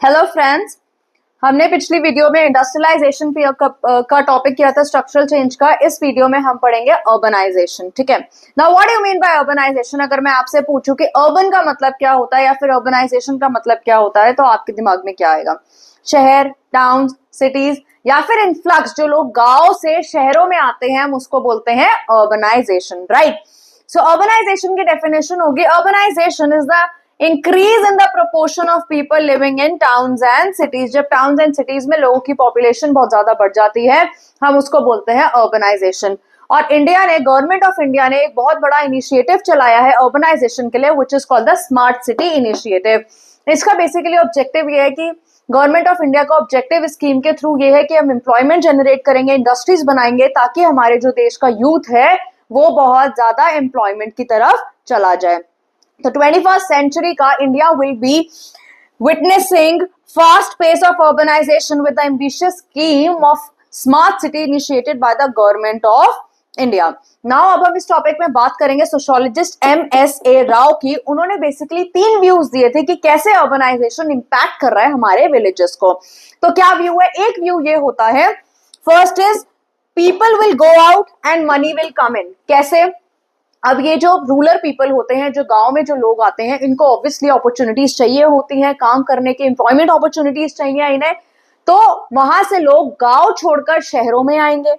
Hello friends, हमने पिछली video में इंडस्ट्रियलाइजेशन का टॉपिक किया था, स्ट्रक्चरल चेंज का। इस वीडियो में हम पढ़ेंगे अर्बनाइजेशन। ठीक है, now what do you mean by urbanization? अगर मैं आपसे पूछूं कि अर्बन का मतलब क्या होता है या फिर अर्बनाइजेशन का मतलब क्या होता है, तो आपके दिमाग में क्या आएगा? शहर, टाउन, सिटीज, या फिर इन्फ्लक्स, जो लोग गांव से शहरों में आते हैं, हम उसको बोलते हैं अर्बनाइजेशन, राइट? सो अर्बनाइजेशन की डेफिनेशन होगी, urbanization is the increase in the proportion of people living in towns and cities. जब टाउन्स एंड सिटीज में लोगों की पॉपुलेशन बहुत ज्यादा बढ़ जाती है, हम उसको बोलते हैं अर्बनाइजेशन। और गवर्नमेंट ऑफ इंडिया ने एक बहुत बड़ा इनिशिएटिव चलाया है अर्बनाइजेशन के लिए, which is called the smart city initiative. इसका बेसिकली ऑब्जेक्टिव ये है कि गवर्नमेंट ऑफ इंडिया का ऑब्जेक्टिव स्कीम के थ्रू ये है कि हम एम्प्लॉयमेंट जनरेट करेंगे, इंडस्ट्रीज बनाएंगे, ताकि हमारे जो देश का यूथ है वो बहुत ज्यादा एम्प्लॉयमेंट की तरफ चला जाए। तो 21st सेंचुरी का India will be witnessing fast pace of urbanization with the ambitious scheme of smart city initiated by the government of India. Now अब हम इस टॉपिक में बात करेंगे सोशियोलॉजिस्ट MS राव की। उन्होंने बेसिकली 3 व्यूज दिए थे कि कैसे अर्बनाइजेशन इंपैक्ट कर रहा है हमारे विलेजेस को। तो क्या व्यू है? एक व्यू ये होता है, first is people will go out and money will come in. कैसे? अब ये जो रूरल पीपल होते हैं, जो गांव में जो लोग आते हैं, इनको ऑब्वियसली अपॉर्चुनिटीज चाहिए होती हैं, काम करने की एम्प्लॉयमेंट अपॉर्चुनिटीज चाहिए इन्हें। तो वहां से लोग गांव छोड़कर शहरों में आएंगे,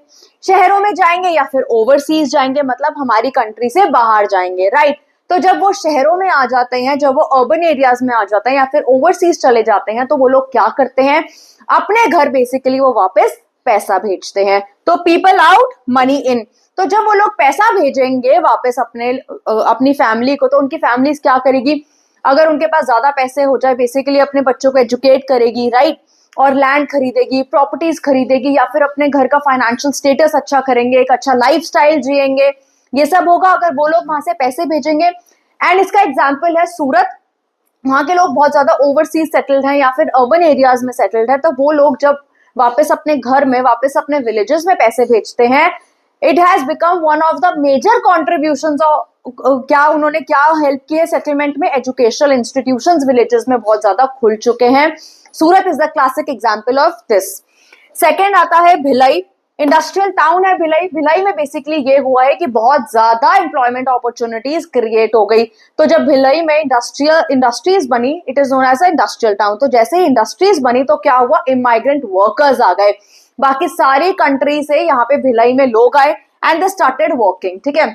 शहरों में जाएंगे या फिर ओवरसीज जाएंगे, मतलब हमारी कंट्री से बाहर जाएंगे, राइट? तो जब वो शहरों में आ जाते हैं, जब वो अर्बन एरियाज में आ जाते हैं या फिर ओवरसीज चले जाते हैं, तो वो लोग क्या करते हैं? अपने घर बेसिकली वो वापस पैसा भेजते हैं। तो पीपल आउट, मनी इन। तो जब वो लोग पैसा भेजेंगे वापस अपनी फैमिली को, तो उनकी फैमिलीज क्या करेगी? अगर उनके पास ज्यादा पैसे हो जाए, बेसिकली अपने बच्चों को एजुकेट करेगी, राइट? और लैंड खरीदेगी, प्रॉपर्टीज खरीदेगी, या फिर अपने घर का फाइनेंशियल स्टेटस अच्छा करेंगे, एक अच्छा लाइफस्टाइल जिएंगे। ये सब होगा अगर वो लोग वहां से पैसे भेजेंगे। एंड इसका एग्जाम्पल है सूरत। वहां के लोग बहुत ज्यादा ओवरसीज सेटल्ड हैं या फिर अर्बन एरियाज में सेटल्ड है। तो वो लोग जब वापस अपने घर में, वापस अपने विलेजेस में पैसे भेजते हैं, it has become one of the major contributions. क्या उन्होंने क्या हेल्प की है सेटलमेंट में? एजुकेशनल इंस्टीट्यूशंस विलेजेस में बहुत ज्यादा खुल चुके हैं। Surat is the classic example of this. Second आता है भिलाई। इंडस्ट्रियल टाउन है भिलाई। भिलाई में बेसिकली ये हुआ है कि बहुत ज्यादा एम्प्लॉयमेंट अपॉर्चुनिटीज क्रिएट हो गई। तो जब भिलाई में इंडस्ट्रीज बनी, it is known as a industrial town. तो जैसे ही इंडस्ट्रीज बनी तो क्या हुआ? इमाइग्रेंट वर्कर्स आ गए, बाकी सारी कंट्री से यहाँ पे भिलाई में लोग आए एंड दे स्टार्टेड वर्किंग। ठीक है,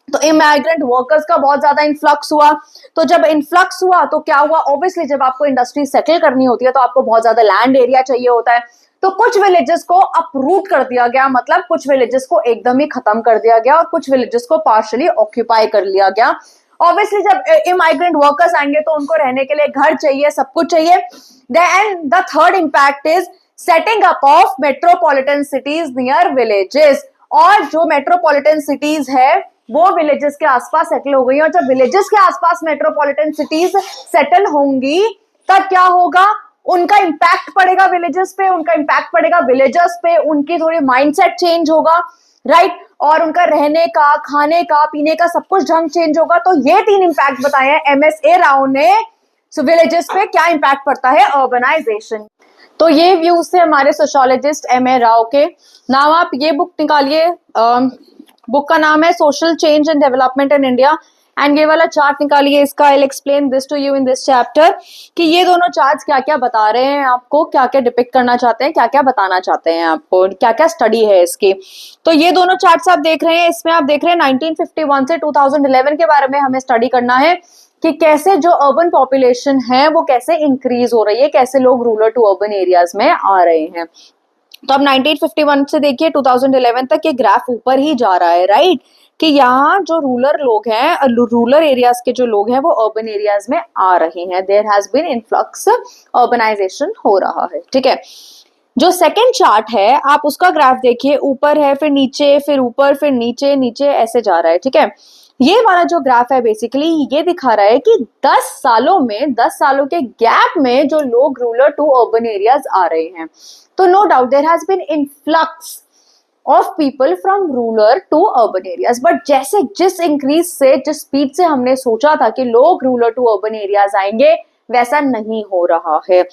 तो इमाइग्रेंट वर्कर्स का बहुत ज्यादा इन्फ्लक्स हुआ। तो जब इन्फ्लक्स हुआ तो क्या हुआ? ऑब्वियसली जब आपको इंडस्ट्री सेटल करनी होती है तो आपको बहुत ज्यादा लैंड एरिया चाहिए होता है। तो कुछ विलेजेस को अपरूट कर दिया गया, मतलब कुछ विलेजेस को एकदम ही खत्म कर दिया गया और कुछ विलेजेस को पार्शियली ऑक्यूपाई कर लिया गया। ऑब्वियसली जब इमाइग्रेंट वर्कर्स आएंगे तो उनको रहने के लिए घर चाहिए, सब कुछ चाहिए। Then the third impact is setting up of metropolitan cities near villages. और जो मेट्रोपॉलिटन सिटीज है वो विलेजेस के आसपास सेटल हो गई। और जब विलेजेस के आसपास मेट्रोपॉलिटन सिटीज सेटल होंगी, तब क्या होगा? उनका इंपैक्ट पड़ेगा विलेजेस पे, उनका इंपैक्ट पड़ेगा विलेजर्स पे, उनकी थोड़ी माइंडसेट चेंज होगा, राइट? और उनका रहने का, खाने का, पीने का सब कुछ ढंग चेंज होगा। तो ये 3 इंपैक्ट बताए हैं MS राव ने। सो विलेजेस पे क्या इंपैक्ट पड़ता है? अर्बनाइजेशन। तो ये व्यूज थे हमारे सोशियोलॉजिस्ट MS राव के। नाम आप ये बुक निकालिए, बुक का नाम है social change and development in India. And ये वाला चार्ट निकालिए, इसका I will explain this to you in this chapter कि ये दोनों चार्ट्स क्या क्या बता रहे हैं आपको, क्या क्या डिपिक्ट करना चाहते हैं, क्या क्या बताना चाहते हैं आपको, क्या क्या स्टडी है इसकी। तो ये दोनों चार्ट्स आप देख रहे हैं, इसमें आप देख रहे हैं 1951 से 2011 के बारे में हमें स्टडी करना है कि कैसे जो अर्बन पॉपुलेशन है वो कैसे इंक्रीज हो रही है, कैसे लोग रूरल टू अर्बन एरियाज में आ रहे हैं। तो अब 1951 से देखिए 2011 तक ये ग्राफ ऊपर ही जा रहा है, राइट? कि यहाँ जो रूरल लोग हैं, रूरल एरियाज के जो लोग हैं वो अर्बन एरियाज में आ रहे हैं। There has been influx, urbanization हो रहा है। ठीक है, जो सेकंड चार्ट है आप उसका ग्राफ देखिए, ऊपर है, फिर नीचे, फिर ऊपर, फिर नीचे, नीचे ऐसे जा रहा है। ठीक है, ये वाला जो ग्राफ है बेसिकली ये दिखा रहा है कि 10 सालों में, 10 सालों के गैप में जो लोग रूरल टू अर्बन एरियाज आ रहे हैं। तो no doubt there has been influx of people from rural to urban areas. But जैसे जिस इंक्रीज से, जिस स्पीड से हमने सोचा था कि लोग रूरल टू अर्बन एरियाज आएंगे, वैसा नहीं हो रहा है।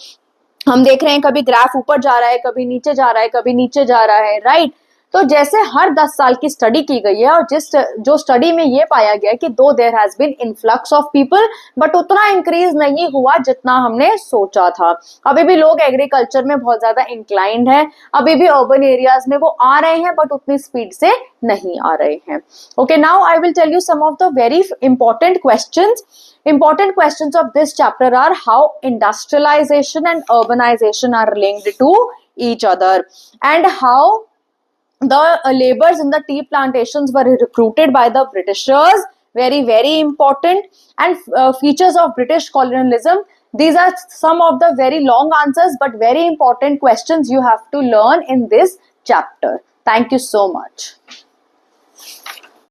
हम देख रहे हैं कभी ग्राफ ऊपर जा रहा है, कभी नीचे जा रहा है, कभी नीचे जा रहा है, राइट। तो जैसे हर 10 साल की स्टडी की गई है और जो स्टडी में ये पाया गया कि though there has been influx of people, but उतना इंक्रीज नहीं हुआ जितना हमने सोचा था। अभी भी लोग एग्रीकल्चर में बहुत ज्यादा इंक्लाइंड है, अभी भी अर्बन एरियाज में वो आ रहे हैं बट उतनी स्पीड से नहीं आ रहे हैं। Okay, now I will tell you some of the very important questions. Important questions of this chapter are how industrialization and urbanization are linked to each other, and how the laborers in the tea plantations were recruited by the Britishers. Very, very important. And features of British colonialism. These are some of the very long answers but very important questions you have to learn in this chapter. Thank you so much.